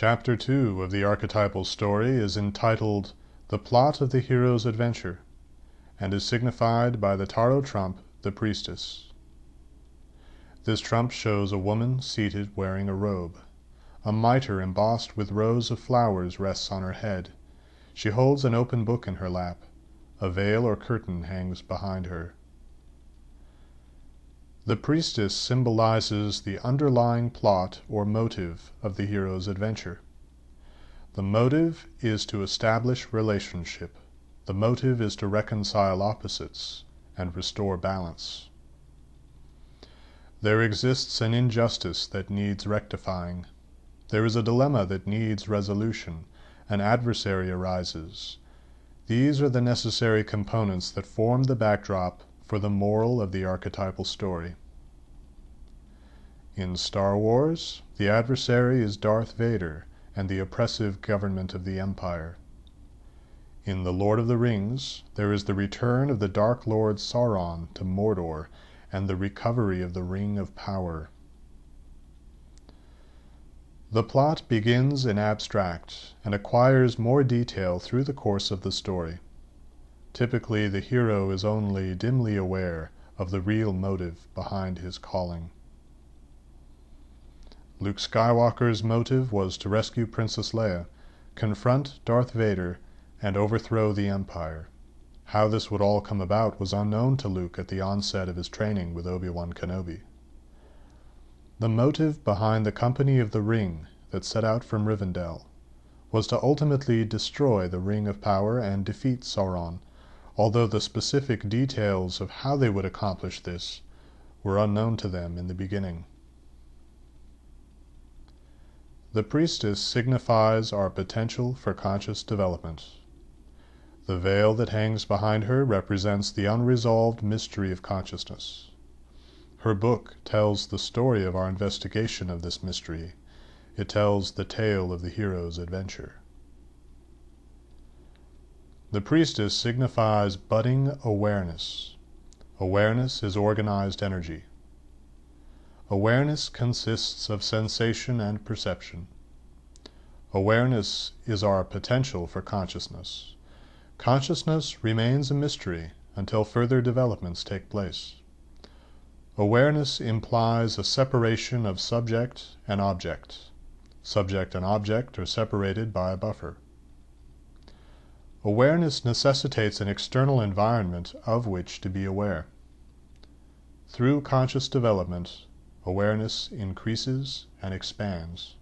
Chapter 2 of the Archetypal Story is entitled The Plot of the Hero's Adventure, and is signified by the tarot trump, the Priestess. This trump shows a woman seated wearing a robe. A mitre embossed with rows of flowers rests on her head. She holds an open book in her lap. A veil or curtain hangs behind her. The priestess symbolizes the underlying plot or motive of the hero's adventure. The motive is to establish relationship. The motive is to reconcile opposites and restore balance. There exists an injustice that needs rectifying. There is a dilemma that needs resolution. An adversary arises. These are the necessary components that form the backdrop for the moral of the archetypal story. In Star Wars, the adversary is Darth Vader and the oppressive government of the Empire. In The Lord of the Rings, there is the return of the Dark Lord Sauron to Mordor and the recovery of the Ring of Power. The plot begins in abstract and acquires more detail through the course of the story. Typically, the hero is only dimly aware of the real motive behind his calling. Luke Skywalker's motive was to rescue Princess Leia, confront Darth Vader, and overthrow the Empire. How this would all come about was unknown to Luke at the onset of his training with Obi-Wan Kenobi. The motive behind the Company of the Ring that set out from Rivendell was to ultimately destroy the Ring of Power and defeat Sauron, although the specific details of how they would accomplish this were unknown to them in the beginning. The priestess signifies our potential for conscious development. The veil that hangs behind her represents the unresolved mystery of consciousness. Her book tells the story of our investigation of this mystery. It tells the tale of the hero's adventure. The priestess signifies budding awareness. Awareness is organized energy. Awareness consists of sensation and perception. Awareness is our potential for consciousness. Consciousness remains a mystery until further developments take place. Awareness implies a separation of subject and object. Subject and object are separated by a buffer. Awareness necessitates an external environment of which to be aware. Through conscious development, awareness increases and expands.